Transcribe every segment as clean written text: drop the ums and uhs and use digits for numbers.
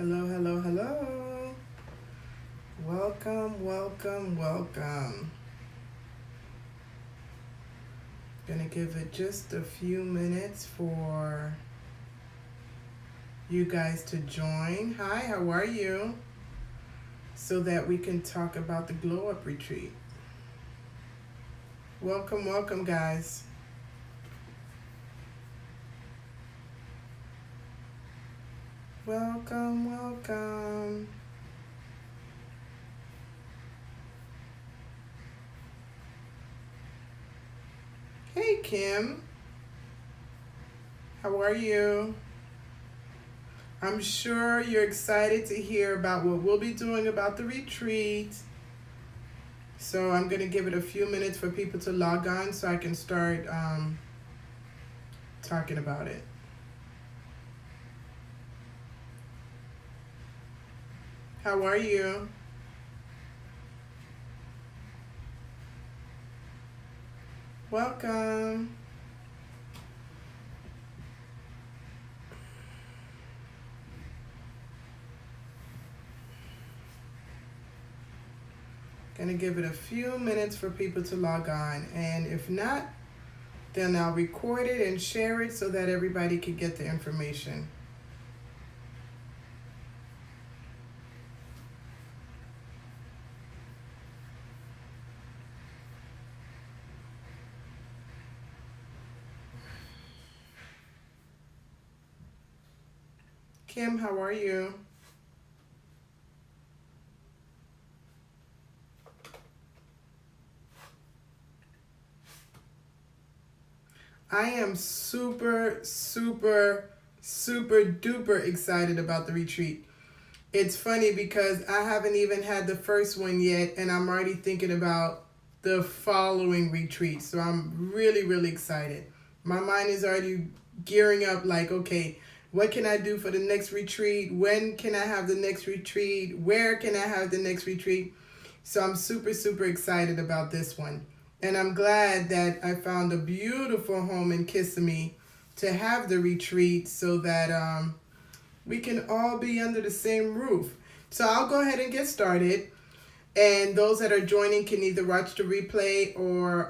Hello, hello, hello. Welcome, welcome, welcome. Gonna give it just a few minutes for you guys to join. Hi, how are you? So that we can talk about the Glow Up Retreat. Welcome, welcome, guys. Welcome, welcome. Hey, Kim. How are you? I'm sure you're excited to hear about what we'll be doing about the retreat. So I'm going to give it a few minutes for people to log on so I can start talking about it. How are you? Welcome. Gonna give it a few minutes for people to log on, and if not, then I'll record it and share it so that everybody can get the information. Kim, how are you? I am super duper excited about the retreat. It's funny because I haven't even had the first one yet, and I'm already thinking about the following retreat. So I'm really excited. My mind is already gearing up like, okay, what can I do for the next retreat? When can I have the next retreat? Where can I have the next retreat? So I'm super excited about this one. And I'm glad that I found a beautiful home in Kissimmee to have the retreat so that we can all be under the same roof. So I'll go ahead and get started. And those that are joining can either watch the replay or,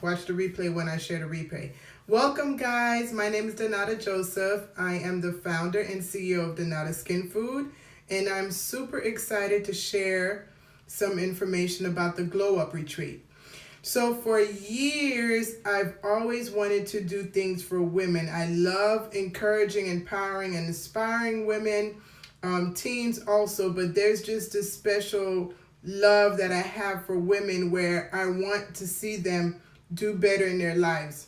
watch the replay when I share the replay. Welcome, guys. My name is Donata Joseph. I am the founder and CEO of Donata Skinfood. And I'm super excited to share some information about the Glow Up Retreat. So for years, I've always wanted to do things for women. I love encouraging, empowering, and inspiring women, teens also, but there's just this special love that I have for women where I want to see them do better in their lives.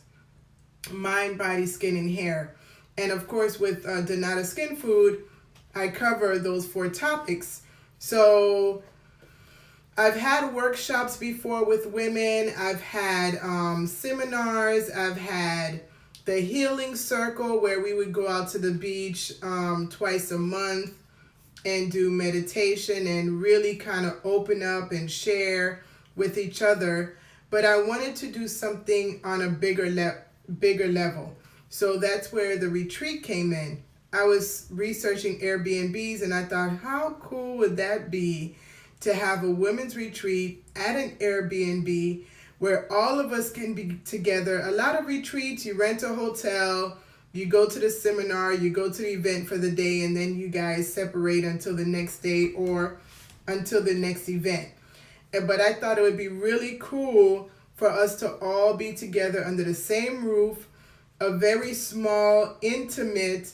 Mind, body, skin, and hair. And of course, with Donata Skinfood, I cover those 4 topics. So I've had workshops before with women. I've had seminars. I've had the healing circle where we would go out to the beach twice a month and do meditation and really kind of open up and share with each other. But I wanted to do something on a bigger level. So that's where the retreat came in. I was researching Airbnbs and I thought, how cool would that be to have a women's retreat at an Airbnb where all of us can be together. A lot of retreats, you rent a hotel, you go to the seminar, you go to the event for the day, and then you guys separate until the next day or until the next event. But I thought it would be really cool for us to all be together under the same roof, a very small, intimate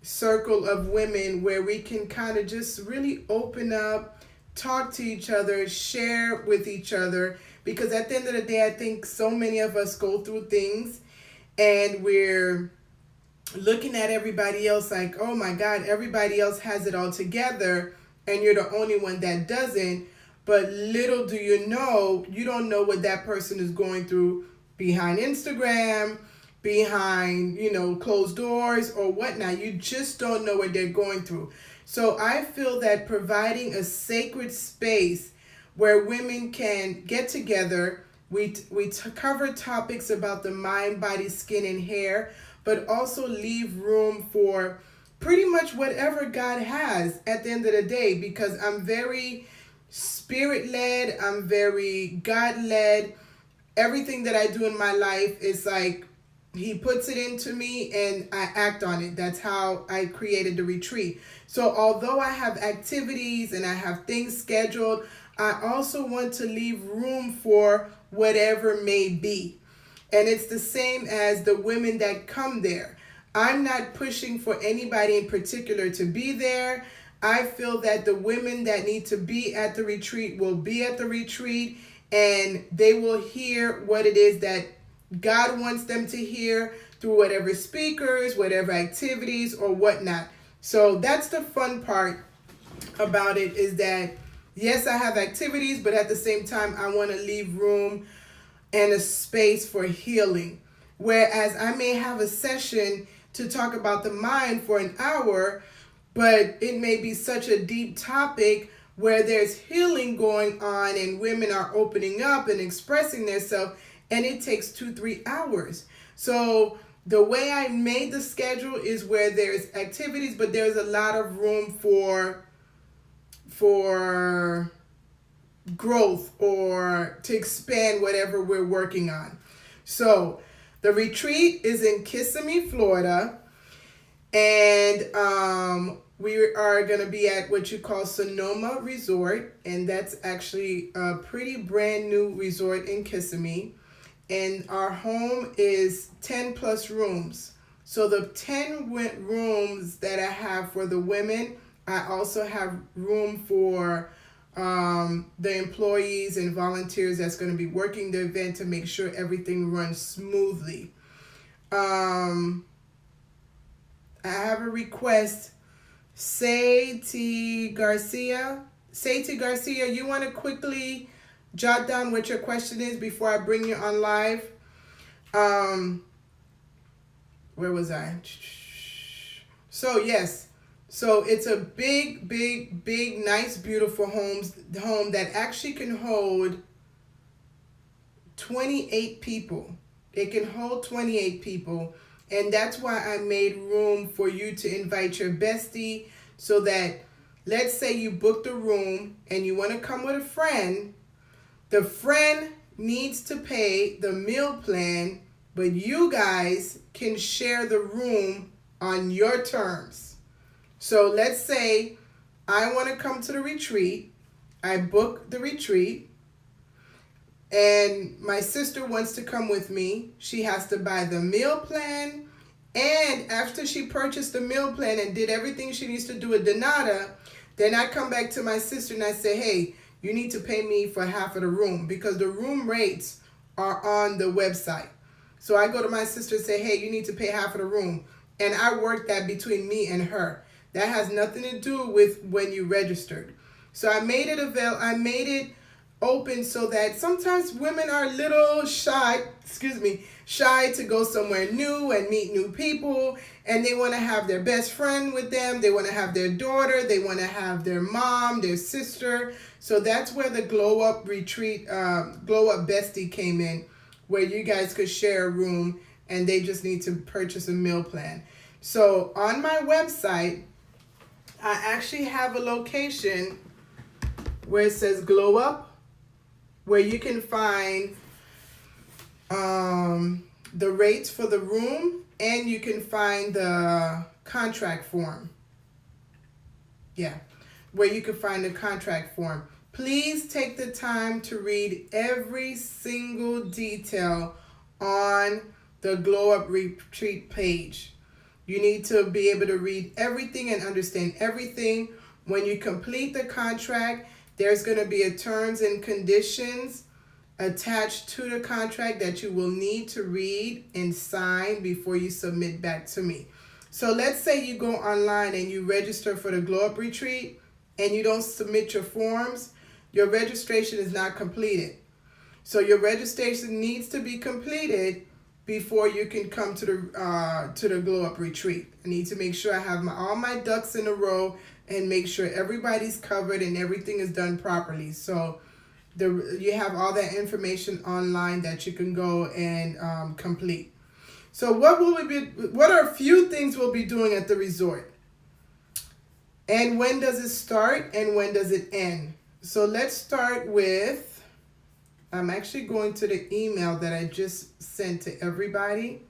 circle of women where we can kind of just really open up, talk to each other, share with each other, because at the end of the day, I think so many of us go through things and we're looking at everybody else like, oh my God, everybody else has it all together and you're the only one that doesn't. But little do you know, you don't know what that person is going through behind Instagram, behind, closed doors or whatnot. You just don't know what they're going through. So I feel that providing a sacred space where women can get together, we cover topics about the mind, body, skin, and hair, but also leave room for pretty much whatever God has at the end of the day, because I'm very spirit led, I'm very God led. Everything that I do in my life is like he puts it into me and I act on it. That's how I created the retreat. So although I have activities and I have things scheduled, I also want to leave room for whatever may be. And it's the same as the women that come there. I'm not pushing for anybody in particular to be there. I feel that the women that need to be at the retreat will be at the retreat, and they will hear what it is that God wants them to hear through whatever speakers, whatever activities or whatnot. So that's the fun part about it, is that yes, I have activities, but at the same time, I want to leave room and a space for healing. Whereas I may have a session to talk about the mind for an hour, but it may be such a deep topic where there's healing going on and women are opening up and expressing themselves, and it takes 2-3 hours. So the way I made the schedule is where there's activities, but there's a lot of room for growth or to expand whatever we're working on. So the retreat is in Kissimmee, Florida, and we are going to be at what you call Sonoma Resort, and that's actually a pretty brand new resort in Kissimmee. And our home is 10 plus rooms. So the 10 rooms that I have for the women, I also have room for the employees and volunteers that's going to be working the event to make sure everything runs smoothly. I have a request. Sayti Garcia, you want to quickly jot down what your question is before I bring you on live? Where was I? So yes, so it's a big, nice, beautiful home that actually can hold 28 people. It can hold 28 people. And that's why I made room for you to invite your bestie, so that, let's say you booked a room and you want to come with a friend. The friend needs to pay the meal plan, but you guys can share the room on your terms. So let's say I want to come to the retreat. I book the retreat, and my sister wants to come with me. She has to buy the meal plan, and after she purchased the meal plan and did everything she needs to do with Donata, then I come back to my sister and I say, hey, you need to pay me for half of the room, because the room rates are on the website. So I go to my sister and say, hey, you need to pay half of the room. And I work that between me and her. That has nothing to do with when you registered. So I made it open so that sometimes women are a little shy to go somewhere new and meet new people, and they want to have their best friend with them, they want to have their daughter, they want to have their mom, their sister. So that's where the Glow Up Retreat, Glow Up Bestie came in, where you guys could share a room and they just need to purchase a meal plan. So on my website, I actually have a location where it says Glow Up, where you can find the rates for the room, and you can find the contract form. Yeah, where you can find the contract form. Please take the time to read every single detail on the Glow Up Retreat page. You need to be able to read everything and understand everything. When you complete the contract, there's going to be a terms and conditions attached to the contract that you will need to read and sign before you submit back to me. So let's say you go online and you register for the Glow Up Retreat and you don't submit your forms, your registration is not completed. So your registration needs to be completed before you can come to the Glow Up Retreat. I need to make sure I have all my ducks in a row and make sure everybody's covered and everything is done properly. So you have all that information online that you can go and complete. So what are a few things we'll be doing at the resort? And when does it start and when does it end? So let's start with, I'm actually going to the email that I just sent to everybody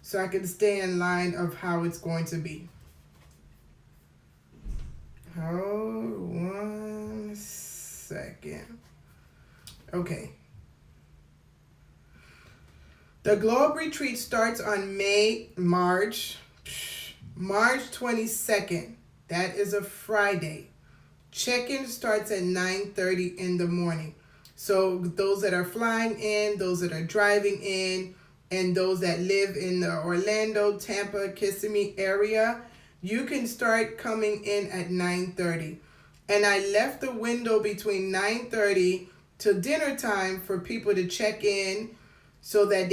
so I can stay in line of how it's going to be. Hold 1 second. Okay. The Glow Up Retreat starts on March 22nd. That is a Friday. Check-in starts at 9:30 in the morning. So those that are flying in, those that are driving in, and those that live in the Orlando, Tampa, Kissimmee area, you can start coming in at 9:30. And I left the window between 9:30 to dinner time for people to check in so that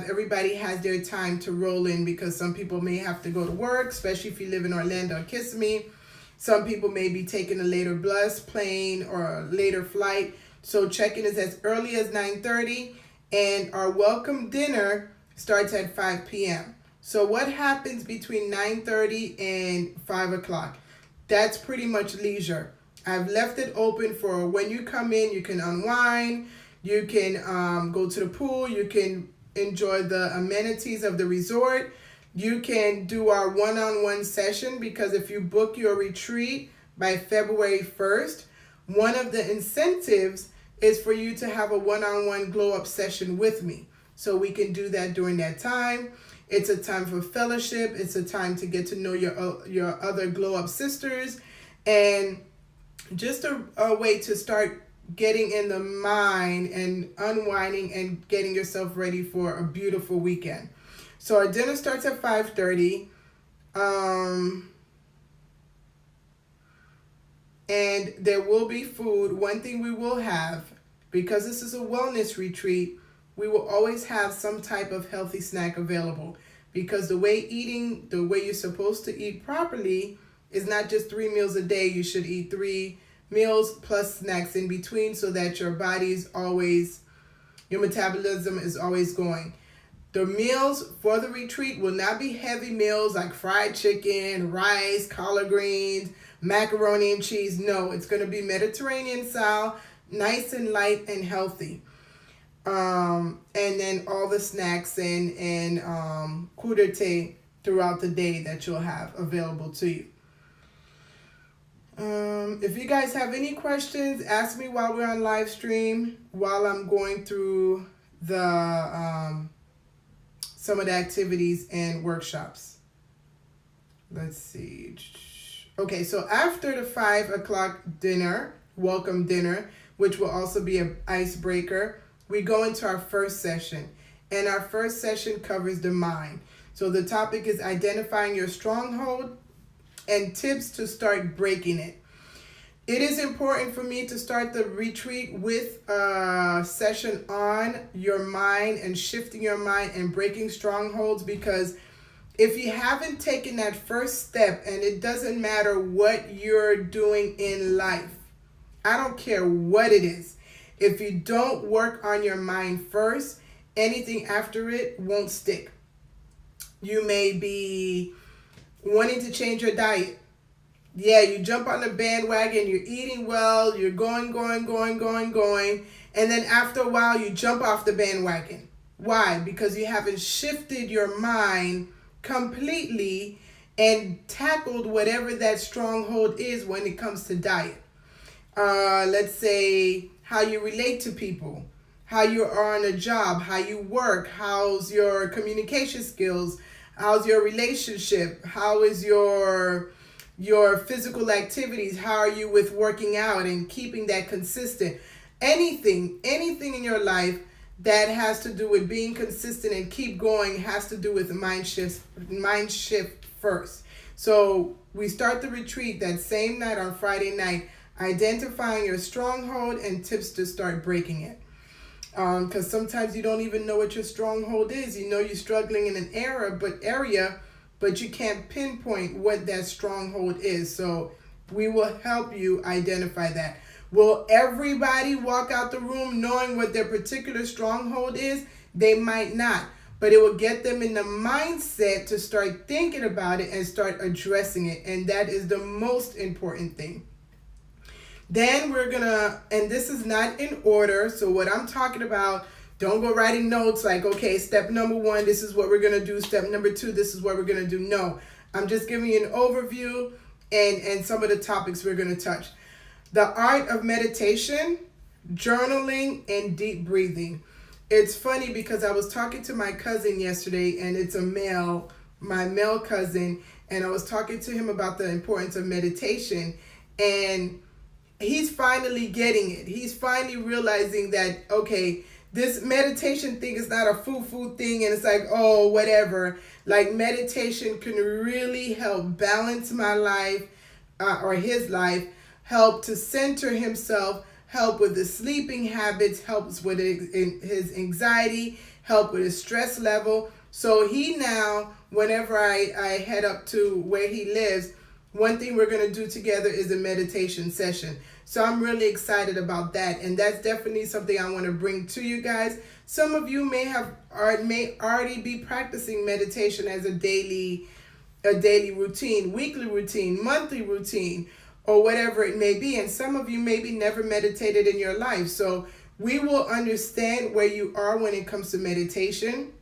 everybody has their time to roll in, because some people may have to go to work, especially if you live in Orlando or Kissimmee. Some people may be taking a later bus, plane, or a later flight. So check-in is as early as 9:30, and our welcome dinner starts at 5 p.m. So what happens between 9:30 and 5 o'clock? That's pretty much leisure. I've left it open for when you come in, you can unwind, you can go to the pool, you can enjoy the amenities of the resort. You can do our one-on-one session, because if you book your retreat by February 1st, one of the incentives is for you to have a one-on-one glow-up session with me. So we can do that during that time. It's a time for fellowship. It's a time to get to know your other glow-up sisters, and just a way to start getting in the mind and unwinding and getting yourself ready for a beautiful weekend. So our dinner starts at 5:30. And there will be food. One thing we will have, because this is a wellness retreat, we will always have some type of healthy snack available. Because the way you're supposed to eat properly is not just 3 meals a day. You should eat 3 meals plus snacks in between, so that your metabolism is always going. The meals for the retreat will not be heavy meals like fried chicken, rice, collard greens, macaroni and cheese. No, it's going to be Mediterranean style, nice and light and healthy. And then all the snacks and crudité throughout the day that you'll have available to you. If you guys have any questions, ask me while we're on live stream, while I'm going through some of the activities and workshops. Let's see. Okay, so after the 5 o'clock dinner, welcome dinner, which will also be an icebreaker, we go into our first session. And our first session covers the mind. So the topic is identifying your stronghold and tips to start breaking it. It is important for me to start the retreat with a session on your mind and shifting your mind and breaking strongholds, because if you haven't taken that first step, and it doesn't matter what you're doing in life, I don't care what it is, if you don't work on your mind first, anything after it won't stick. You may be wanting to change your diet. Yeah, you jump on the bandwagon, you're eating well, you're going, and then after a while you jump off the bandwagon. Why? Because you haven't shifted your mind completely and tackled whatever that stronghold is when it comes to diet. Let's say how you relate to people, how you are on a job, how you work, how's your communication skills, how's your relationship, how is your physical activities, how are you with working out and keeping that consistent. Anything in your life that has to do with being consistent and keep going has to do with mind shift first. So we start the retreat that same night on Friday night, identifying your stronghold and tips to start breaking it. Because sometimes you don't even know what your stronghold is. You know you're struggling in an area, but you can't pinpoint what that stronghold is. So we will help you identify that. Will everybody walk out the room knowing what their particular stronghold is? They might not. but it will get them in the mindset to start thinking about it and start addressing it. And that is the most important thing. Then we're gonna, and this is not in order, so what I'm talking about, don't go writing notes like, okay, step number 1, this is what we're gonna do. Step number 2, this is what we're gonna do. No, I'm just giving you an overview and some of the topics we're gonna touch. The art of meditation, journaling, and deep breathing. It's funny because I was talking to my cousin yesterday, and it's my male cousin, and I was talking to him about the importance of meditation, and he's finally getting it. He's finally realizing that, okay, this meditation thing is not a foo-foo thing, and it's like, oh, whatever. Like, meditation can really help balance my life, or his life, help to center himself, help with his sleeping habits, helps with his anxiety, help with his stress level. So he now, whenever I head up to where he lives, one thing we're going to do together is a meditation session. So I'm really excited about that. And that's definitely something I want to bring to you guys. Some of you may already be practicing meditation as a daily routine, weekly routine, monthly routine, or whatever it may be. And some of you maybe never meditated in your life. So we will understand where you are when it comes to meditation.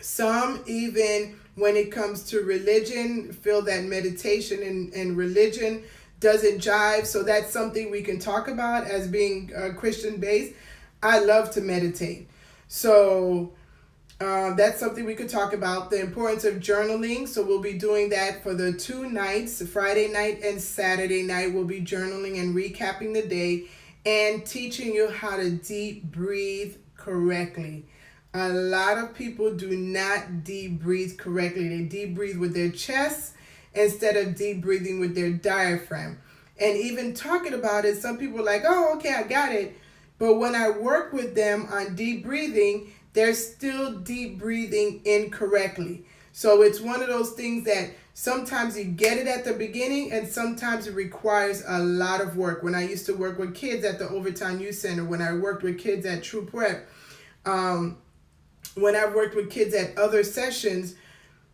Some, even when it comes to religion, feel that meditation and religion doesn't jive. So that's something we can talk about as being Christian based. I love to meditate. So that's something we could talk about. The importance of journaling. So we'll be doing that for the 2 nights, Friday night and Saturday night. We'll be journaling and recapping the day and teaching you how to deep breathe correctly. A lot of people do not deep breathe correctly. They deep breathe with their chest instead of deep breathing with their diaphragm. And even talking about it, some people are like, oh, okay, I got it. But when I work with them on deep breathing, they're still deep breathing incorrectly. So it's one of those things that sometimes you get it at the beginning and sometimes it requires a lot of work. When I used to work with kids at the Overtime Youth Center, when I worked with kids at True Prep, when I worked with kids at other sessions,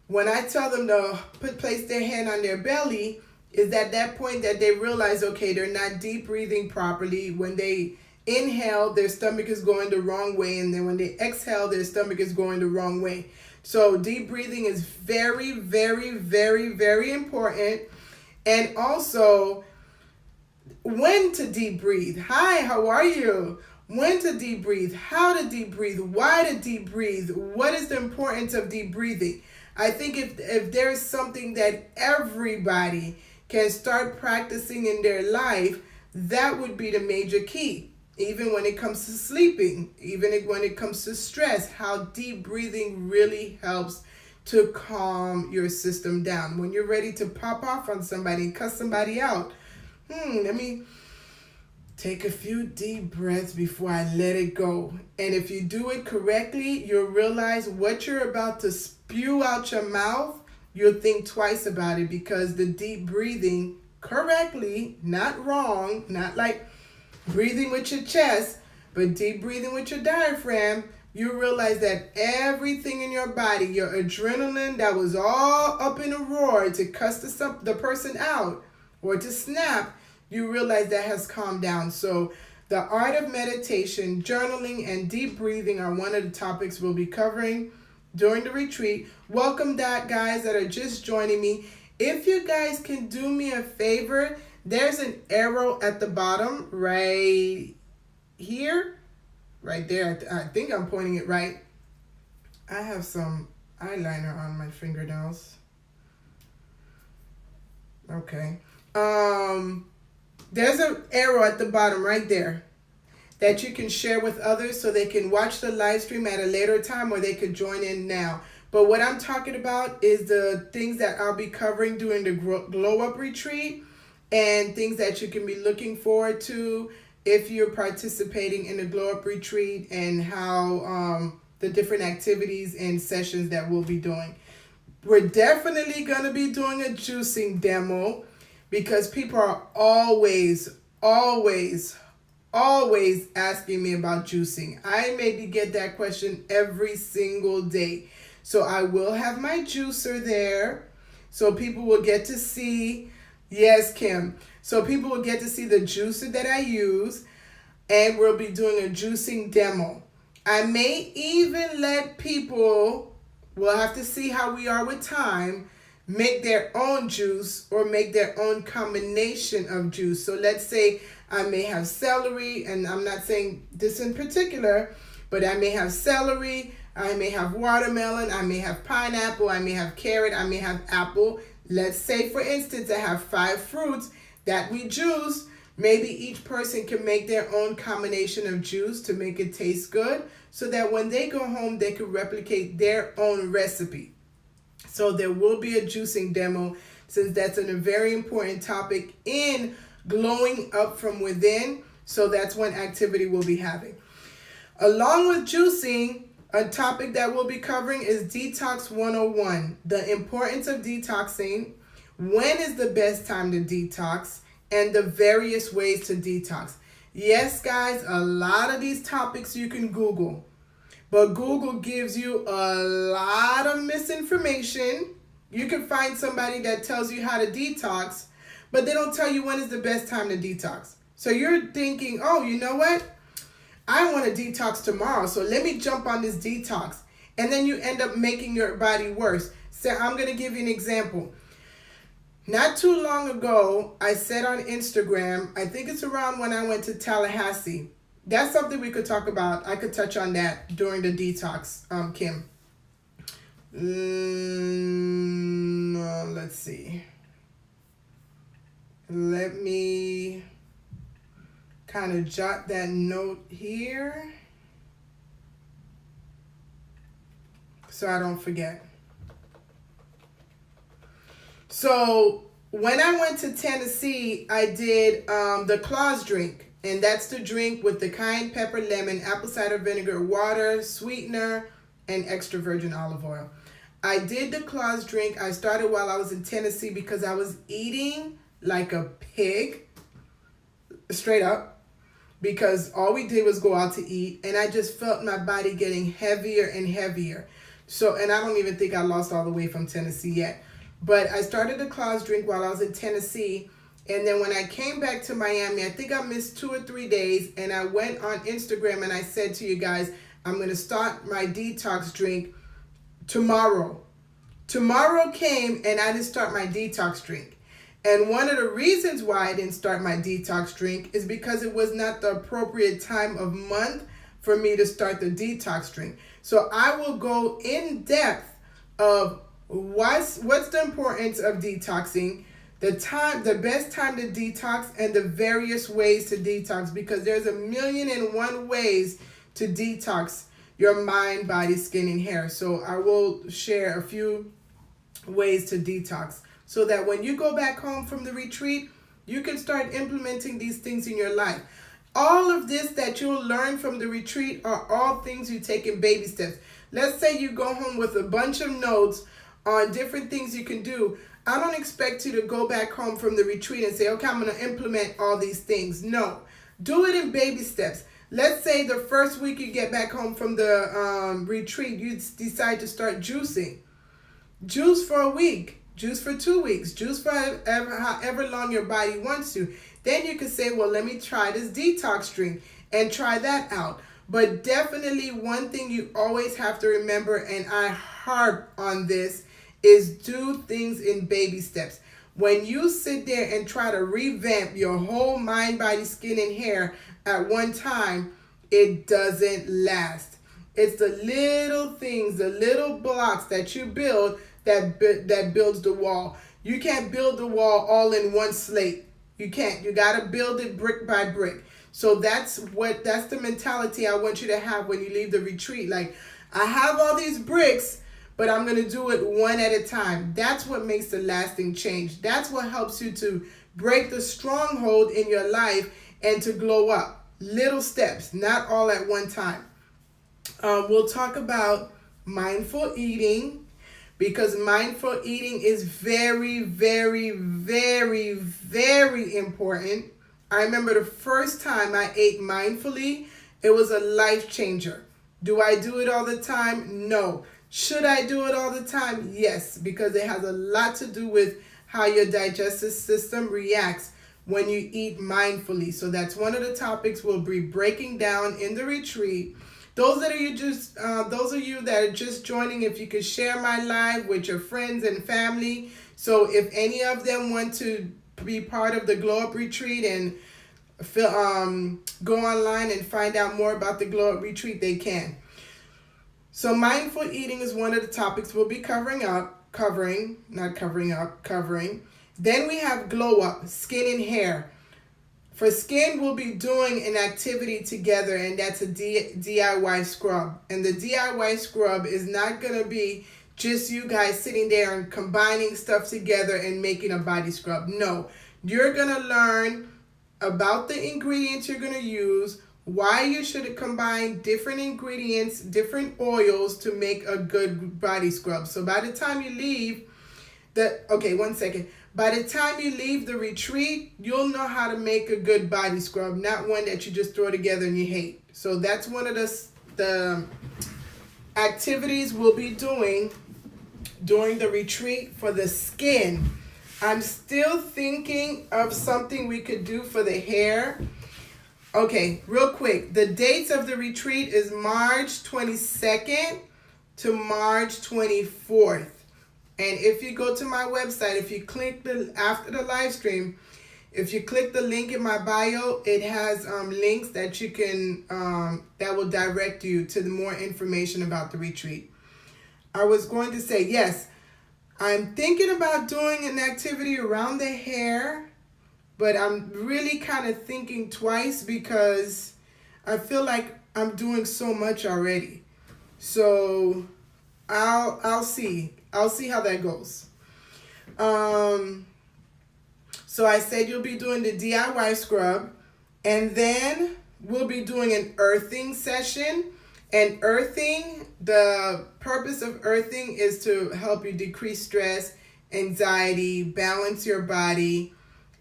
when I tell them to place their hand on their belly, is at that point that they realize, okay, they're not deep breathing properly. When they inhale, their stomach is going the wrong way, and then when they exhale, their stomach is going the wrong way. So deep breathing is very, very, very, very important. And also, when to deep breathe. Hi, how are you? When to deep breathe, how to deep breathe, why to deep breathe, what is the importance of deep breathing? I think if there's something that everybody can start practicing in their life, that would be the major key. Even when it comes to sleeping, even when it comes to stress, how deep breathing really helps to calm your system down. When you're ready to pop off on somebody and cuss somebody out, let me take a few deep breaths before I let it go. And if you do it correctly, you'll realize what you're about to spew out your mouth, you'll think twice about it, because the deep breathing correctly, not wrong, not like breathing with your chest, but deep breathing with your diaphragm, you realize that everything in your body, your adrenaline that was all up in a roar to cuss the person out or to snap, you realize that has calmed down. So the art of meditation, journaling, and deep breathing are one of the topics we'll be covering during the retreat. Welcome that guys that are just joining me. If you guys can do me a favor, there's an arrow at the bottom right here, right there. I think I'm pointing it right. I have some eyeliner on my fingernails. Okay. There's an arrow at the bottom right there that you can share with others so they can watch the live stream at a later time, or they could join in now. But what I'm talking about is the things that I'll be covering during the Glow Up Retreat, and things that you can be looking forward to if you're participating in the Glow Up Retreat, and how the different activities and sessions that we'll be doing. We're definitely going to be doing a juicing demo, because people are always always asking me about juicing. I maybe get that question every single day. So I will have my juicer there. So people will get to see, yes, Kim. So people will get to see the juicer that I use. And we'll be doing a juicing demo. I may even let people, we'll have to see how we are with time, make their own juice or make their own combination of juice. So let's say I may have celery, and I'm not saying this in particular, but I may have celery, I may have watermelon, I may have pineapple, I may have carrot, I may have apple. Let's say, for instance, I have 5 fruits that we juice. Maybe each person can make their own combination of juice to make it taste good, so that when they go home, they can replicate their own recipe. So there will be a juicing demo, since that's a very important topic in glowing up from within. So that's one activity we'll be having. Along with juicing, a topic that we'll be covering is Detox 101, the importance of detoxing, when is the best time to detox, and the various ways to detox. Yes, guys, a lot of these topics you can Google, but Google gives you a lot of misinformation. You can find somebody that tells you how to detox, but they don't tell you when is the best time to detox. So you're thinking, oh, you know what? I want to detox tomorrow, so let me jump on this detox. And then you end up making your body worse. So I'm going to give you an example. Not too long ago, I said on Instagram, I think it's around when I went to Tallahassee. That's something we could talk about. I could touch on that during the detox, Kim. Let's see. Let me kind of jot that note here so I don't forget. So when I went to Tennessee, I did the Claus drink. And that's the drink with the cayenne pepper, lemon, apple cider vinegar, water, sweetener, and extra virgin olive oil. I did the Claus drink. I started while I was in Tennessee because I was eating like a pig, straight up, because all we did was go out to eat, and I just felt my body getting heavier and heavier. So, and I don't even think I lost all the way from Tennessee yet. But I started the Claus drink while I was in Tennessee. And then when I came back to Miami, I think I missed 2 or 3 days. And I went on Instagram and I said to you guys, I'm going to start my detox drink tomorrow. Tomorrow came and I didn't start my detox drink. And one of the reasons why I didn't start my detox drink is because it was not the appropriate time of month for me to start the detox drink. So I will go in depth of what's the importance of detoxing, the best time to detox, and the various ways to detox, because there's 1,000,001 ways to detox your mind, body, skin, and hair. So I will share a few ways to detox so that when you go back home from the retreat, you can start implementing these things in your life. All of this that you'll learn from the retreat are all things you take in baby steps. Let's say you go home with a bunch of notes on different things you can do. I don't expect you to go back home from the retreat and say, okay, I'm going to implement all these things. No, do it in baby steps. Let's say the first week you get back home from the retreat, you decide to start juicing. Juice for a week, juice for 2 weeks, juice for however long your body wants to. Then you can say, well, let me try this detox drink and try that out. But definitely one thing you always have to remember, and I harp on this, is do things in baby steps. When you sit there and try to revamp your whole mind, body, skin, and hair at one time, it doesn't last. It's the little things, the little blocks that you build that builds the wall. You can't build the wall all in one slate. You can't. You got to build it brick by brick. So that's the mentality I want you to have when you leave the retreat. Like, I have all these bricks, but I'm going to do it one at a time. That's what makes the lasting change. That's what helps you to break the stronghold in your life and to glow up. Little steps, not all at one time. We'll talk about mindful eating, because mindful eating is very, very, very, very important. I remember the first time I ate mindfully, it was a life changer. Do I do it all the time? No. Should I do it all the time? Yes, because it has a lot to do with how your digestive system reacts when you eat mindfully. So that's one of the topics we'll be breaking down in the retreat. Those of you that are just joining, if you could share my live with your friends and family. So if any of them want to be part of the Glow Up Retreat and go online and find out more about the Glow Up Retreat, they can. So mindful eating is one of the topics we'll be covering. Then we have Glow Up, skin and hair. For skin, we'll be doing an activity together, and that's a DIY scrub. And the DIY scrub is not going to be just you guys sitting there and combining stuff together and making a body scrub. No, you're going to learn about the ingredients you're going to use, why you should combine different ingredients, different oils to make a good body scrub. So by the time you leave, by the time you leave the retreat, you'll know how to make a good body scrub, not one that you just throw together and you hate. So that's one of the activities we'll be doing during the retreat for the skin. I'm still thinking of something we could do for the hair. Okay, real quick. The dates of the retreat is March 22nd to March 24th. And if you go to my website, if you click after the live stream, if you click the link in my bio, it has links that you can that will direct you to the more information about the retreat. I was going to say, yes, I'm thinking about doing an activity around the hair, but I'm really kind of thinking twice because I feel like I'm doing so much already. So I'll see. I'll see how that goes. So I said you'll be doing the DIY scrub, and then we'll be doing an earthing session. And earthing, the purpose of earthing is to help you decrease stress, anxiety, balance your body,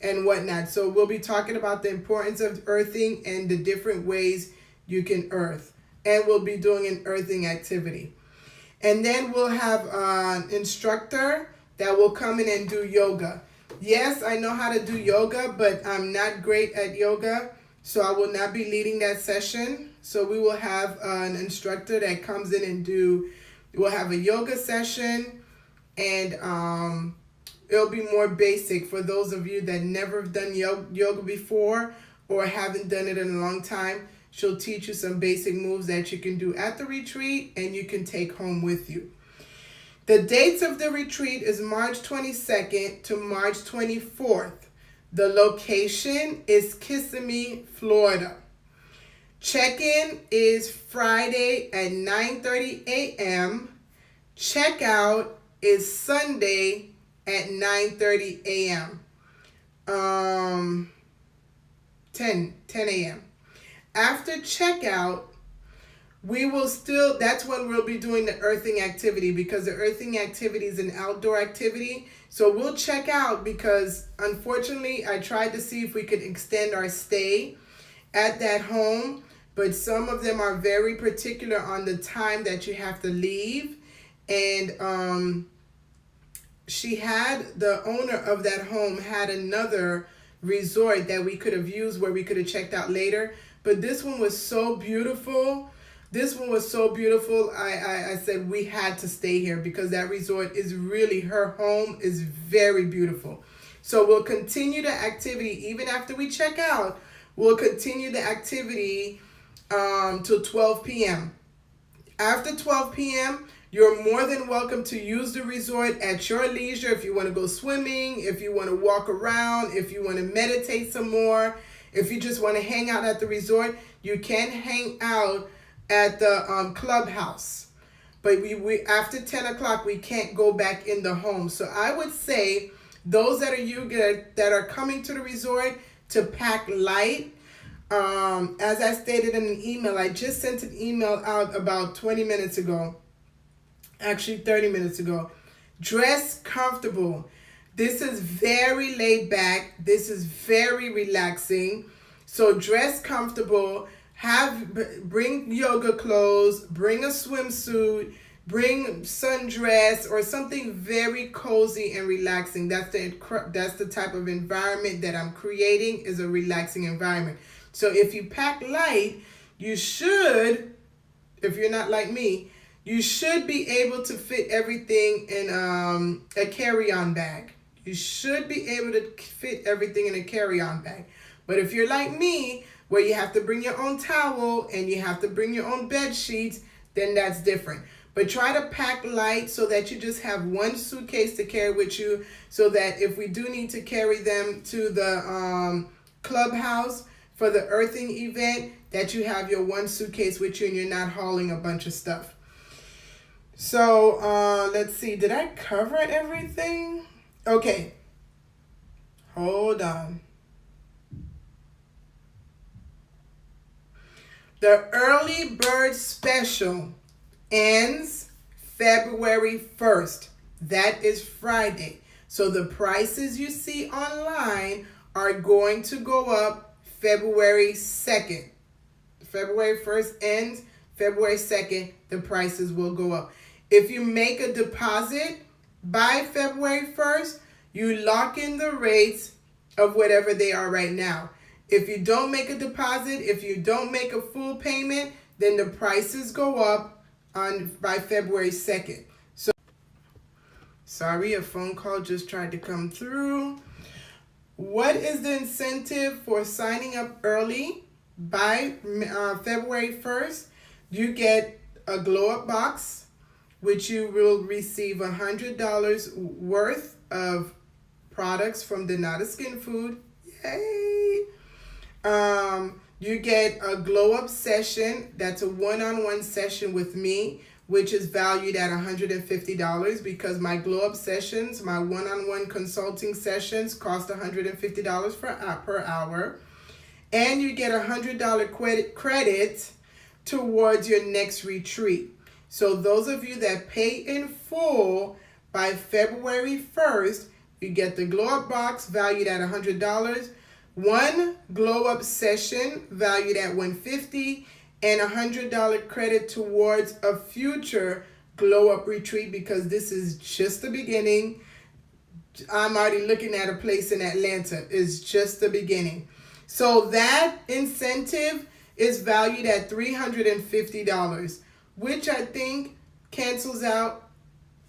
and whatnot. So we'll be talking about the importance of earthing and the different ways you can earth. And we'll be doing an earthing activity. And then we'll have an instructor that will come in and do yoga. Yes, I know how to do yoga, but I'm not great at yoga, so I will not be leading that session. So we will have an instructor that comes in and we'll have a yoga session, and it'll be more basic for those of you that never have done yoga before or haven't done it in a long time. She'll teach you some basic moves that you can do at the retreat and you can take home with you. The dates of the retreat is March 22nd to March 24th. The location is Kissimmee, Florida. Check-in is Friday at 9:30 a.m. Checkout is Sunday at 9:30 a.m. 10 a.m. After checkout, that's when we'll be doing the earthing activity, because the earthing activity is an outdoor activity. So we'll check out because unfortunately I tried to see if we could extend our stay at that home, but some of them are very particular on the time that you have to leave. And the owner of that home had another resort that we could have used where we could have checked out later. But this one was so beautiful. I said we had to stay here because that resort is really, her home is very beautiful. So we'll continue the activity even after we check out. We'll continue the activity till 12 p.m. After 12 p.m., you're more than welcome to use the resort at your leisure. If you want to go swimming, if you want to walk around, if you want to meditate some more, if you just want to hang out at the resort, you can hang out at the clubhouse. But we after 10 o'clock, we can't go back in the home. So I would say those that are coming to the resort to pack light. As I stated in an email, I just sent an email out about 20 minutes ago. Actually, 30 minutes ago. Dress comfortable. This is very laid back. This is very relaxing. So dress comfortable. Bring yoga clothes. Bring a swimsuit. Bring sundress or something very cozy and relaxing. That's the type of environment that I'm creating, is a relaxing environment. So if you pack light, you should, if you're not like me, you should be able to fit everything in a carry-on bag. You should be able to fit everything in a carry-on bag. But if you're like me, where you have to bring your own towel and you have to bring your own bed sheets, then that's different. But try to pack light so that you just have one suitcase to carry with you, so that if we do need to carry them to the clubhouse for the earthing event, that you have your one suitcase with you and you're not hauling a bunch of stuff. So let's see, did I cover everything? Okay, hold on. The early bird special ends February 1st. That is Friday. So the prices you see online are going to go up February 2nd. February 1st ends, February 2nd, the prices will go up. If you make a deposit by February 1st, you lock in the rates of whatever they are right now. If you don't make a deposit, if you don't make a full payment, then the prices go up by February 2nd. So, sorry, a phone call just tried to come through. What is the incentive for signing up early by February 1st? You get a glow up box, which you will receive $100 worth of products from Donata Skinfood. Yay! You get a glow up session. That's a one-on-one session with me, which is valued at $150 because my glow up sessions, my one-on-one consulting sessions, cost $150 per hour. And you get $100 credit towards your next retreat. So those of you that pay in full by February 1st, you get the glow up box valued at $100, one glow up session valued at $150, and $100 credit towards a future glow up retreat, because this is just the beginning. I'm already looking at a place in Atlanta. It's just the beginning. So that incentive is valued at $350, which I think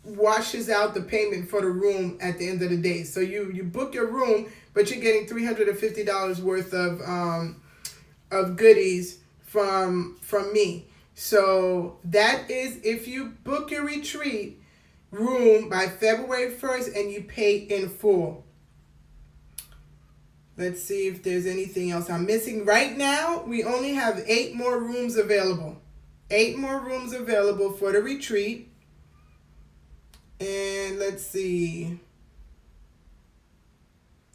washes out the payment for the room at the end of the day. So you book your room, but you're getting $350 worth of goodies from me. So that is if you book your retreat room by February 1st and you pay in full. Let's see if there's anything else I'm missing. Right now, we only have 8 more rooms available. 8 more rooms available for the retreat. And let's see.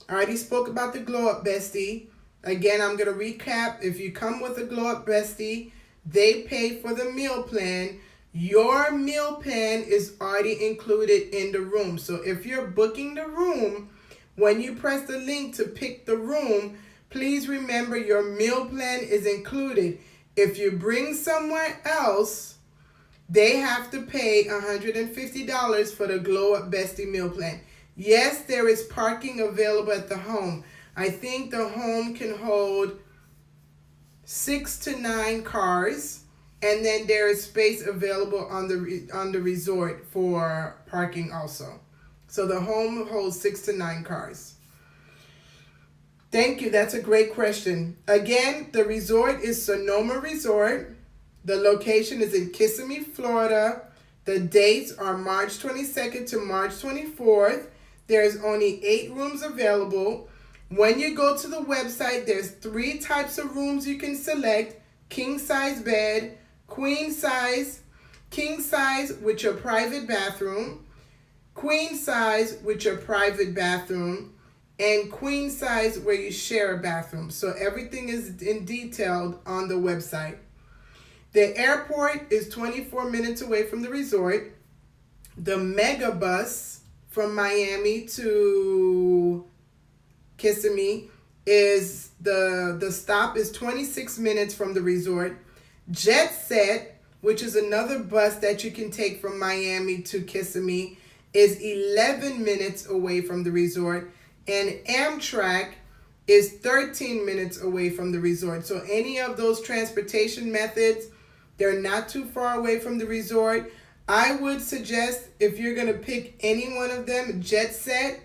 I already spoke about the Glow Up Bestie. Again, I'm going to recap. If you come with a Glow Up Bestie, they pay for the meal plan. Your meal plan is already included in the room. So if you're booking the room, when you press the link to pick the room, please remember your meal plan is included. If you bring someone else, they have to pay $150 for the Glow Up Bestie meal plan. Yes, there is parking available at the home. I think the home can hold 6 to 9 cars, and then there is space available on the resort for parking also. So the home holds 6 to 9 cars. Thank you. That's a great question. Again, the resort is Sonoma Resort. The location is in Kissimmee, Florida. The dates are March 22nd to March 24th. There's only 8 rooms available. When you go to the website, there's 3 types of rooms you can select: king size bed, queen size, king size with your private bathroom, queen size with your private bathroom, and queen size where you share a bathroom. So everything is in detailed on the website. The airport is 24 minutes away from the resort. The mega bus from Miami to Kissimmee is the stop is 26 minutes from the resort. Jet Set, which is another bus that you can take from Miami to Kissimmee, is 11 minutes away from the resort. And Amtrak is 13 minutes away from the resort. So any of those transportation methods, they're not too far away from the resort. I would suggest, if you're going to pick any one of them, Jet Set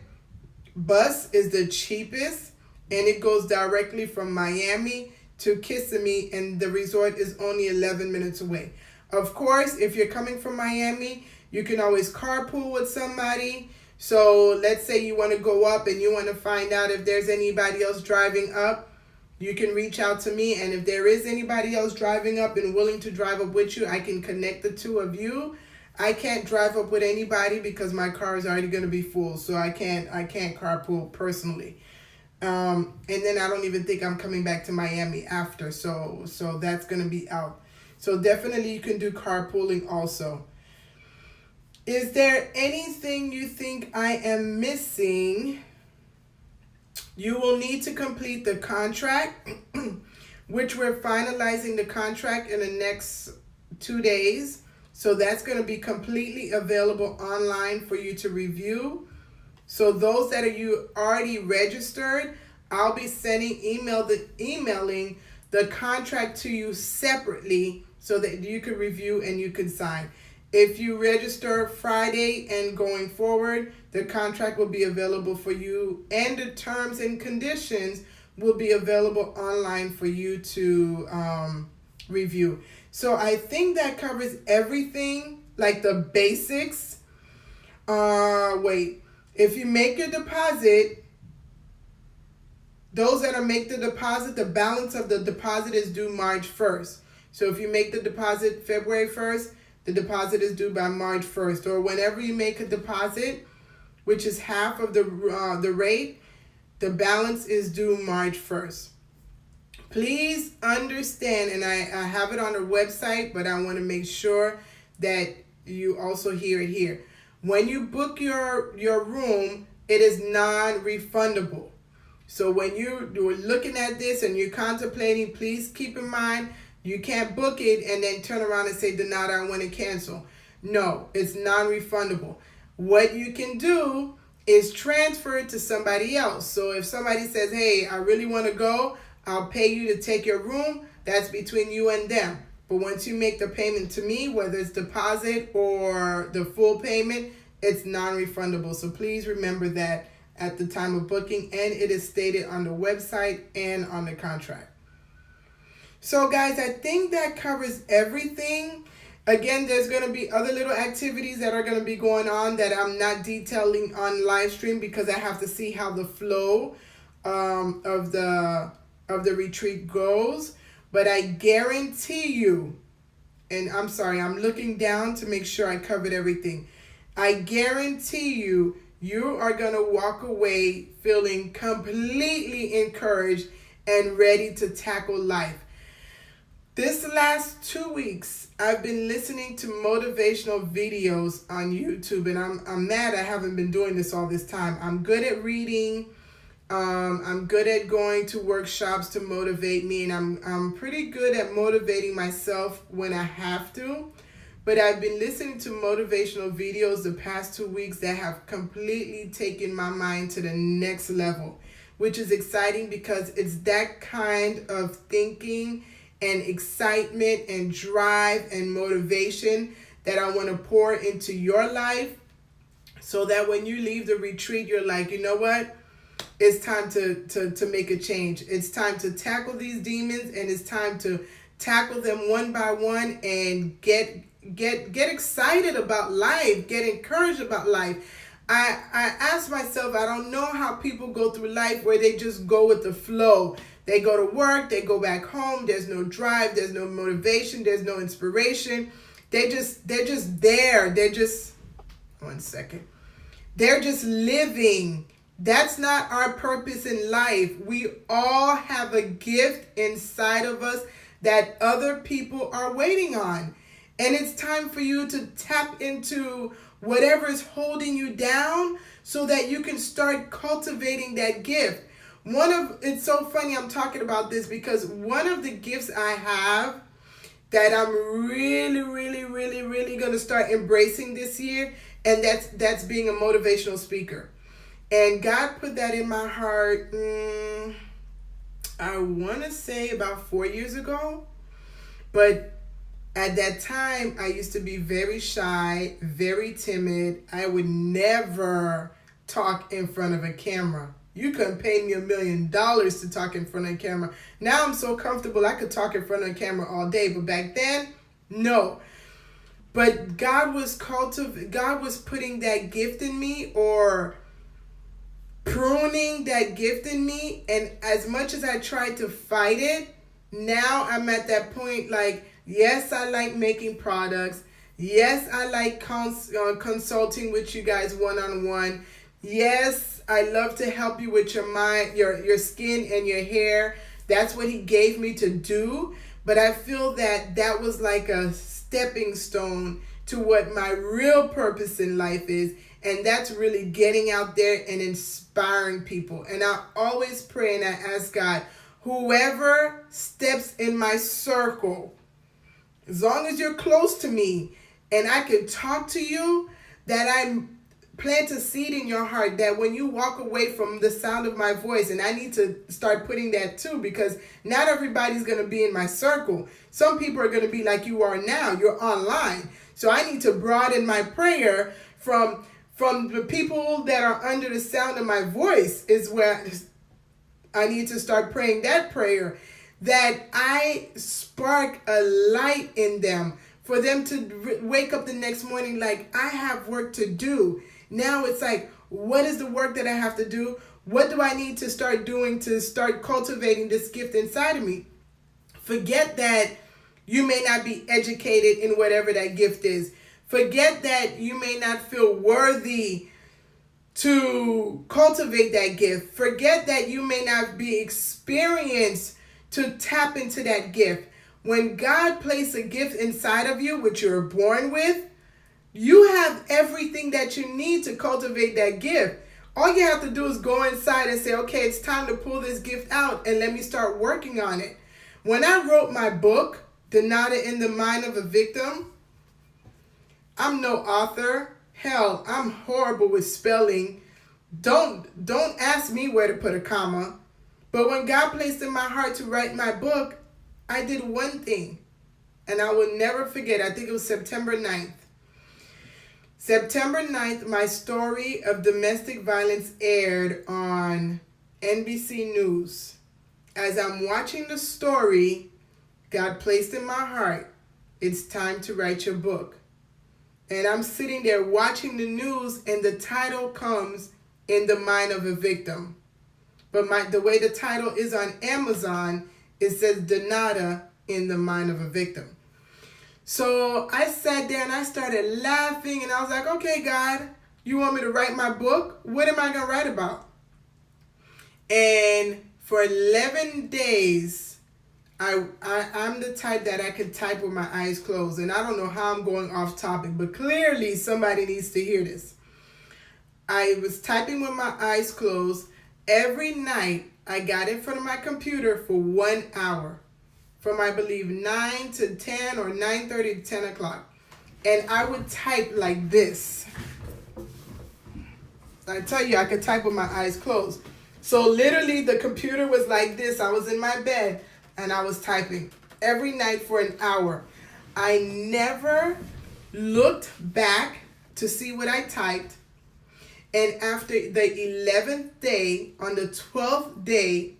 bus is the cheapest, and it goes directly from Miami to Kissimmee, and the resort is only 11 minutes away. Of course, if you're coming from Miami, you can always carpool with somebody. So let's say you want to go up and you want to find out if there's anybody else driving up. You can reach out to me, and if there is anybody else driving up and willing to drive up with you, I can connect the two of you. I can't drive up with anybody because my car is already going to be full, so I can't carpool personally. And then I don't even think I'm coming back to Miami after, so that's going to be out. So definitely you can do carpooling also. Is there anything you think I am missing? You will need to complete the contract, which we're finalizing the contract in the next 2 days. So that's going to be completely available online for you to review. So those that are you already registered, I'll be emailing the contract to you separately so that you can review and you can sign. If you register Friday and going forward, the contract will be available for you, and the terms and conditions will be available online for you to review. So I think that covers everything, like the basics. If you make your deposit, those that make the deposit, the balance of the deposit is due March 1st. So if you make the deposit February 1st, the deposit is due by March 1st. Or whenever you make a deposit, which is half of the rate, the balance is due March 1st. Please understand, and I have it on the website, but I want to make sure that you also hear it here. When you book your room, it is non-refundable. So when you're looking at this and you're contemplating, please keep in mind, you can't book it and then turn around and say, Donata, I want to cancel. No, it's non-refundable. What you can do is transfer it to somebody else. So if somebody says, hey, I really want to go, I'll pay you to take your room. That's between you and them. But once you make the payment to me, whether it's deposit or the full payment, it's non-refundable. So please remember that at the time of booking, and it is stated on the website and on the contract. So guys, I think that covers everything. Again, there's going to be other little activities that are going to be going on that I'm not detailing on live stream because I have to see how the flow of the retreat goes. But I guarantee you, and I'm sorry, I'm looking down to make sure I covered everything. I guarantee you, you are going to walk away feeling completely encouraged and ready to tackle life. This last 2 weeks, I've been listening to motivational videos on YouTube, and I'm mad I haven't been doing this all this time. I'm good at reading. I'm good at going to workshops to motivate me, and I'm pretty good at motivating myself when I have to. But I've been listening to motivational videos the past 2 weeks that have completely taken my mind to the next level, which is exciting because it's that kind of thinking and excitement and drive and motivation that I want to pour into your life, so that when you leave the retreat, you're like, you know what? It's time to make a change. It's time to tackle these demons, and it's time to tackle them one by one and get excited about life, get encouraged about life. I ask myself, I don't know how people go through life where they just go with the flow. They go to work, they go back home, there's no drive, there's no motivation, there's no inspiration. They're just there. They're just, one second. They're just living. That's not our purpose in life. We all have a gift inside of us that other people are waiting on. And it's time for you to tap into whatever is holding you down so that you can start cultivating that gift. It's so funny I'm talking about this because one of the gifts I have that I'm really, really, really, really going to start embracing this year, and that's being a motivational speaker. And God put that in my heart, I want to say about 4 years ago. But at that time, I used to be very shy, very timid. I would never talk in front of a camera. You couldn't pay me $1 million to talk in front of a camera. Now I'm so comfortable I could talk in front of a camera all day. But back then, no. But God was putting that gift in me, or pruning that gift in me. And as much as I tried to fight it, now I'm at that point like, yes, I like making products. Yes, I like consulting with you guys one-on-one. Yes, I love to help you with your mind, your skin and your hair. That's what he gave me to do. But I feel that was like a stepping stone to what my real purpose in life is. And that's really getting out there and inspiring people. And I always pray and I ask God, whoever steps in my circle, as long as you're close to me and I can talk to you, that I plant a seed in your heart that when you walk away from the sound of my voice, and I need to start putting that too, because not everybody's going to be in my circle. Some people are going to be like you are now. You're online. So I need to broaden my prayer from the people that are under the sound of my voice, is where I need to start praying that prayer, that I spark a light in them for them to wake up the next morning like, I have work to do. Now it's like, what is the work that I have to do? What do I need to start doing to start cultivating this gift inside of me? Forget that you may not be educated in whatever that gift is. Forget that you may not feel worthy to cultivate that gift. Forget that you may not be experienced to tap into that gift. When God placed a gift inside of you, which you're born with, you have everything that you need to cultivate that gift. All you have to do is go inside and say, okay, it's time to pull this gift out and let me start working on it. When I wrote my book, Donata in the Mind of a Victim, I'm no author. Hell, I'm horrible with spelling. Don't ask me where to put a comma. But when God placed in my heart to write my book, I did one thing, and I will never forget. I think it was September 9th. September 9th, my story of domestic violence aired on NBC News. As I'm watching the story, God placed in my heart, it's time to write your book. And I'm sitting there watching the news, and the title comes, In the Mind of a Victim. But the way the title is on Amazon, it says Donata in the Mind of a Victim. So I sat there and I started laughing, and I was like, okay, God, you want me to write my book? What am I going to write about? And for 11 days, I'm the type that I can type with my eyes closed. And I don't know how I'm going off topic, but clearly somebody needs to hear this. I was typing with my eyes closed. Every night, I got in front of my computer for 1 hour. From, I believe, 9 to 10 or 9:30 to 10 o'clock. And I would type like this. I tell you, I could type with my eyes closed. So literally, the computer was like this. I was in my bed, and I was typing every night for an hour. I never looked back to see what I typed. And after the 11th day, on the 12th day,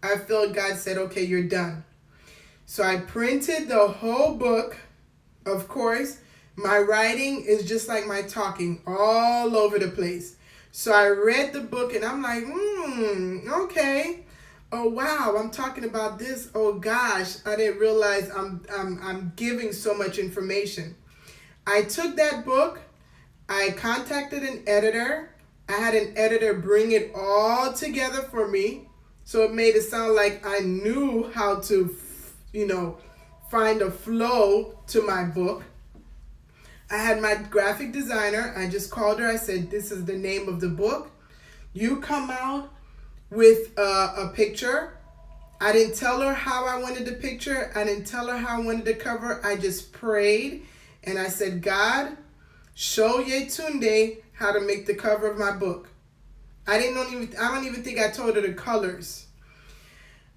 I felt God said, okay, you're done. So I printed the whole book. Of course, my writing is just like my talking, all over the place. So I read the book, and I'm like, okay. Oh, wow, I'm talking about this. Oh, gosh, I didn't realize I'm giving so much information. I took that book. I contacted an editor. I had an editor bring it all together for me. So it made it sound like I knew how to, find a flow to my book. I had my graphic designer. I just called her. I said, this is the name of the book. You come out with a picture. I didn't tell her how I wanted the picture. I didn't tell her how I wanted the cover. I just prayed and I said, God, show Yetunde how to make the cover of my book. I don't even think I told her the colors.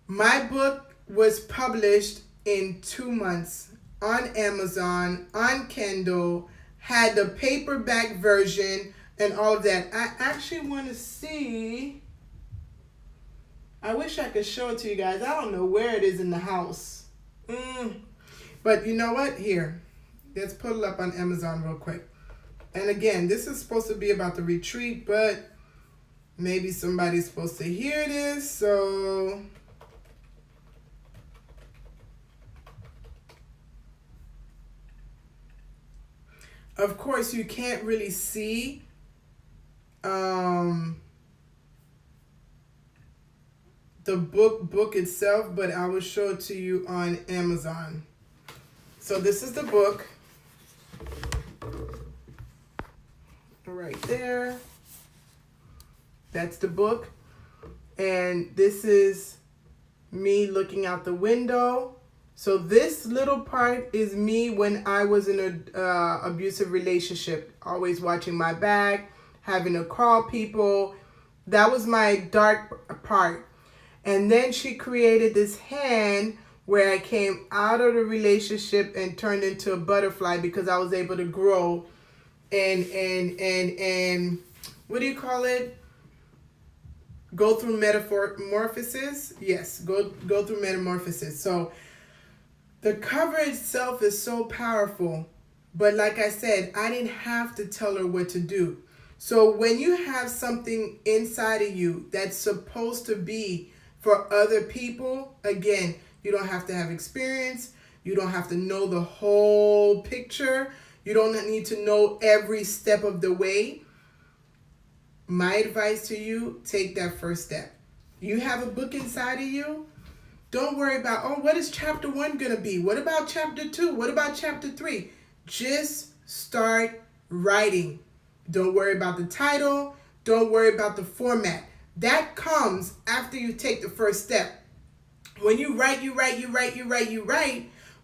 My book was published in 2 months on Amazon, on Kindle, had the paperback version and all of that. I actually want to see. I wish I could show it to you guys. I don't know where it is in the house. But you know what? Here, let's put it up on Amazon real quick. And again, this is supposed to be about the retreat, but maybe somebody's supposed to hear this, so of course you can't really see the book itself, but I will show it to you on Amazon. So this is the book right there. That's the book. And this is me looking out the window. So this little part is me when I was in an abusive relationship, always watching my back, having to call people. That was my dark part. And then she created this hand where I came out of the relationship and turned into a butterfly because I was able to grow and what do you call it? Go through metamorphosis. Yes, go through metamorphosis. So the cover itself is so powerful, but like I said, I didn't have to tell her what to do. So when you have something inside of you that's supposed to be for other people, again, you don't have to have experience. You don't have to know the whole picture. You don't need to know every step of the way. My advice to you, take that first step. You have a book inside of you. Don't worry about, oh, what is chapter 1 going to be? What about chapter 2? What about chapter 3? Just start writing. Don't worry about the title. Don't worry about the format. That comes after you take the first step. When you write.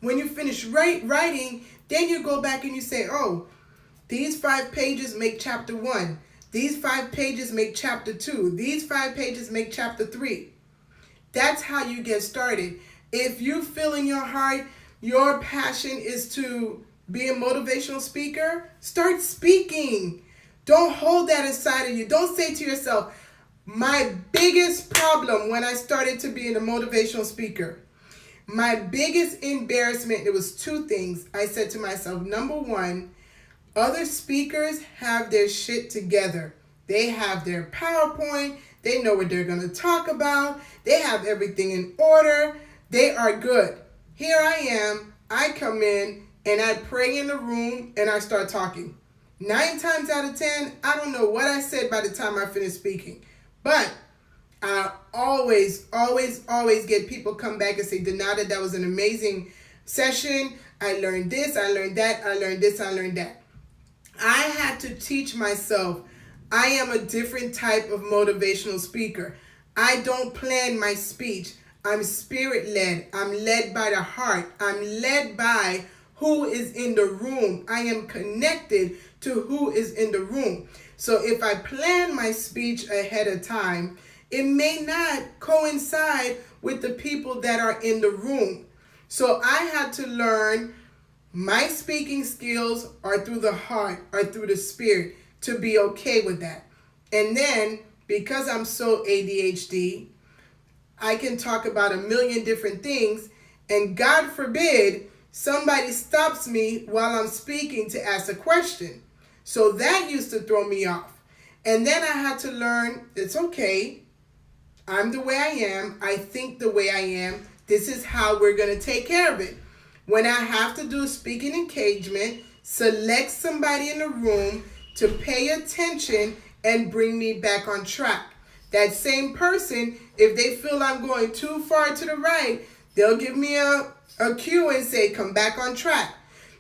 When you finish writing, then you go back and you say, oh, these 5 pages make chapter 1. These 5 pages make chapter 2. These 5 pages make chapter 3. That's how you get started. If you feel in your heart, your passion is to be a motivational speaker, start speaking. Don't hold that inside of you. Don't say to yourself, my biggest problem when I started to be a motivational speaker, my biggest embarrassment, it was 2 things. I said to myself, number 1, other speakers have their shit together. They have their PowerPoint. They know what they're going to talk about. They have everything in order. They are good. Here I am. I come in and I pray in the room and I start talking. 9 times out of 10, I don't know what I said by the time I finished speaking. But I always get people come back and say, Donata, that was an amazing session. I learned this, I learned that, I learned this, I learned that. I had to teach myself I am a different type of motivational speaker. I don't plan my speech. I'm spirit-led. I'm led by the heart. I'm led by who is in the room. I am connected to who is in the room. So if I plan my speech ahead of time, it may not coincide with the people that are in the room. So I had to learn my speaking skills are through the heart, are through the spirit, to be okay with that. And then, because I'm so ADHD, I can talk about a million different things, and God forbid, somebody stops me while I'm speaking to ask a question. So that used to throw me off. And then I had to learn, it's okay. I'm the way I am. I think the way I am. This is how we're going to take care of it. When I have to do a speaking engagement, select somebody in the room to pay attention and bring me back on track. That same person, if they feel I'm going too far to the right, they'll give me a cue and say, come back on track.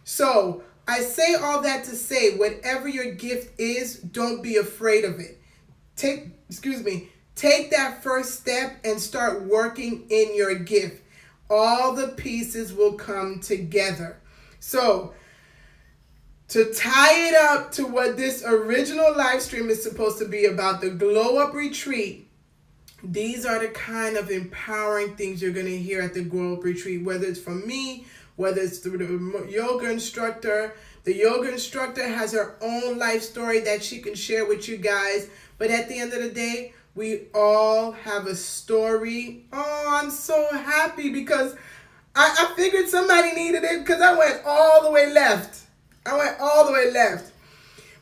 So I say all that to say, whatever your gift is, don't be afraid of it. Take that first step and start working in your gift. All the pieces will come together. So, to tie it up to what this original live stream is supposed to be about, the Glow Up Retreat, these are the kind of empowering things you're going to hear at the Glow Up Retreat, whether it's from me, whether it's through the yoga instructor. The yoga instructor has her own life story that she can share with you guys. But at the end of the day, we all have a story. Oh, I'm so happy because I figured somebody needed it because I went all the way left.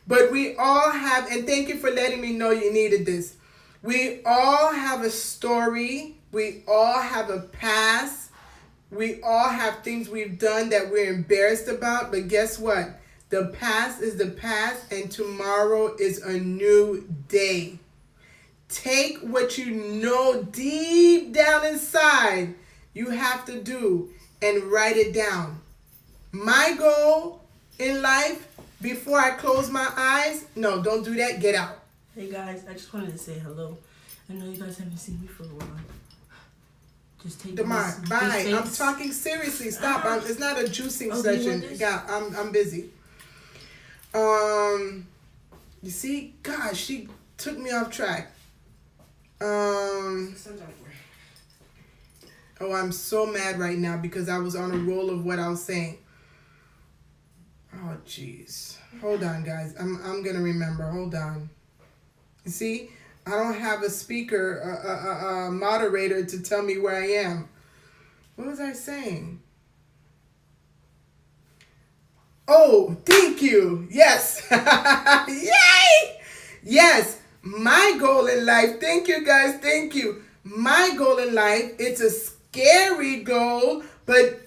But we all have, and thank you for letting me know you needed this. We all have a story. We all have a past. We all have things we've done that we're embarrassed about. But guess what? The past is the past, and tomorrow is a new day. Take what you know deep down inside you have to do and write it down. My goal in life, before I close my eyes, no, don't do that, get out. Hey guys, I just wanted to say hello. I know you guys haven't seen me for a while. Just take Demar, bye. I'm talking seriously. Stop. It's not a juicing session. Yeah, I'm busy. You see, gosh, she took me off track. Oh, I'm so mad right now because I was on a roll of what I was saying. Oh, jeez. Hold on, guys. I'm gonna remember. Hold on. You see, I don't have a speaker, a moderator to tell me where I am. What was I saying? Oh, thank you. Yes. Yay! Yes. My goal in life. Thank you, guys. Thank you. My goal in life, it's a scary goal, but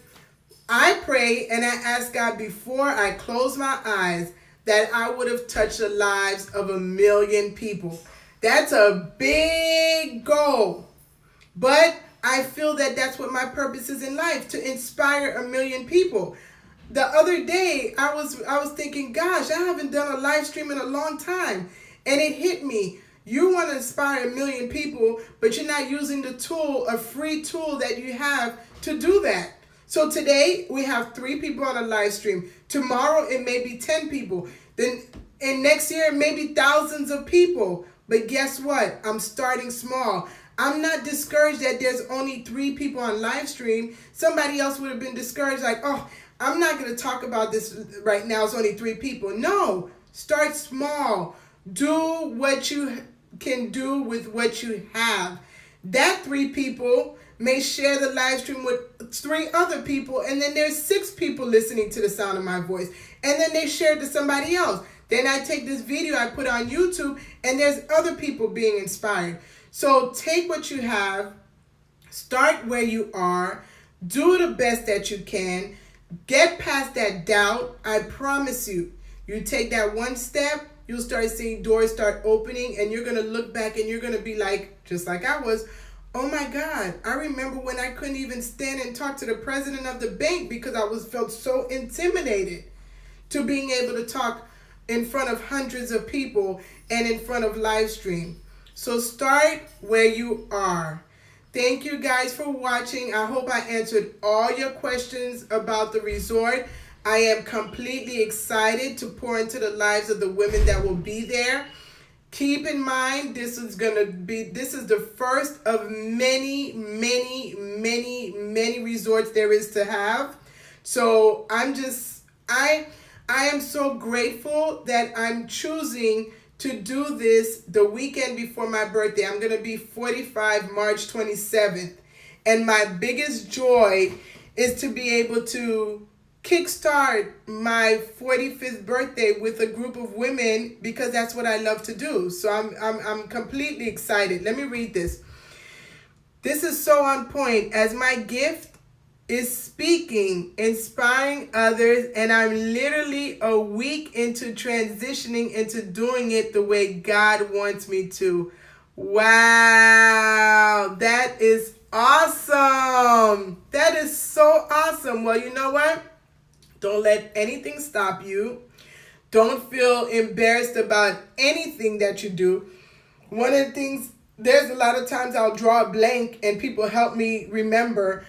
I pray and I ask God before I close my eyes that I would have touched the lives of 1 million people. That's a big goal. But I feel that that's what my purpose is in life, to inspire 1 million people. The other day, I was thinking, gosh, I haven't done a live stream in a long time. And it hit me. You want to inspire 1 million people, but you're not using the tool, a free tool that you have to do that. So today, we have 3 people on a live stream. Tomorrow, it may be 10 people. Then, and next year, it may be thousands of people. But guess what? I'm starting small. I'm not discouraged that there's only 3 people on live stream. Somebody else would have been discouraged like, oh, I'm not going to talk about this right now. It's only 3 people. No, start small. Do what you can do with what you have. That 3 people may share the live stream with 3 other people, and then there's 6 people listening to the sound of my voice. And then they share it to somebody else. Then I take this video I put on YouTube, and there's other people being inspired. So take what you have, start where you are, do the best that you can, get past that doubt. I promise you, you take that one step, you'll start seeing doors start opening, and you're going to look back and you're going to be like, just like I was, oh my God, I remember when I couldn't even stand and talk to the president of the bank because I felt so intimidated to being able to talk in front of hundreds of people and in front of live stream. So start where you are. Thank you guys for watching. I hope I answered all your questions about the resort. I am completely excited to pour into the lives of the women that will be there. Keep in mind, this is the first of many, many, many, many resorts there is to have. So I am so grateful that I'm choosing to do this the weekend before my birthday. I'm going to be 45 March 27th. And my biggest joy is to be able to kickstart my 45th birthday with a group of women because that's what I love to do. So I'm completely excited. Let me read this. This is so on point. As my gift is speaking, inspiring others, and I'm literally a week into transitioning into doing it the way God wants me to. Wow, that is awesome. That is so awesome. Well, you know what? Don't let anything stop you. Don't feel embarrassed about anything that you do. One of the things, there's a lot of times I'll draw a blank and people help me remember.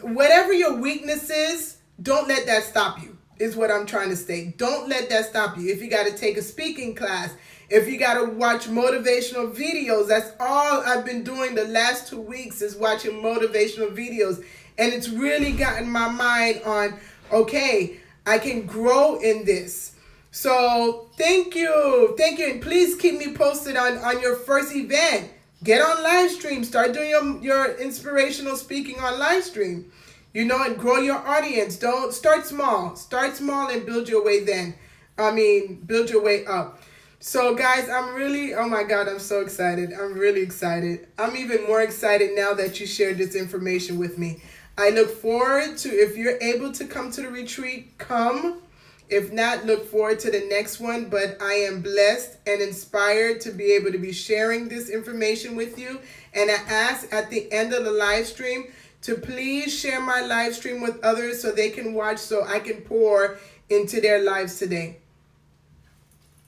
Whatever your weakness is, don't let that stop you, is what I'm trying to say. Don't let that stop you. If you got to take a speaking class, if you got to watch motivational videos, that's all I've been doing the last 2 weeks is watching motivational videos. And it's really gotten my mind on, okay, I can grow in this. So thank you. Thank you. And please keep me posted on your first event. Get on live stream. Start doing your inspirational speaking on live stream. And grow your audience. Don't start small. Start small and build your way build your way up. So guys, oh my God, I'm so excited. I'm really excited. I'm even more excited now that you shared this information with me. I look forward to, if you're able to come to the retreat, come. If not, look forward to the next one. But I am blessed and inspired to be able to be sharing this information with you. And I ask at the end of the live stream to please share my live stream with others so they can watch, so I can pour into their lives today.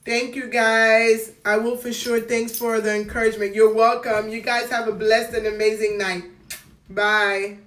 Thank you, guys. I will for sure. Thanks for the encouragement. You're welcome. You guys have a blessed and amazing night. Bye.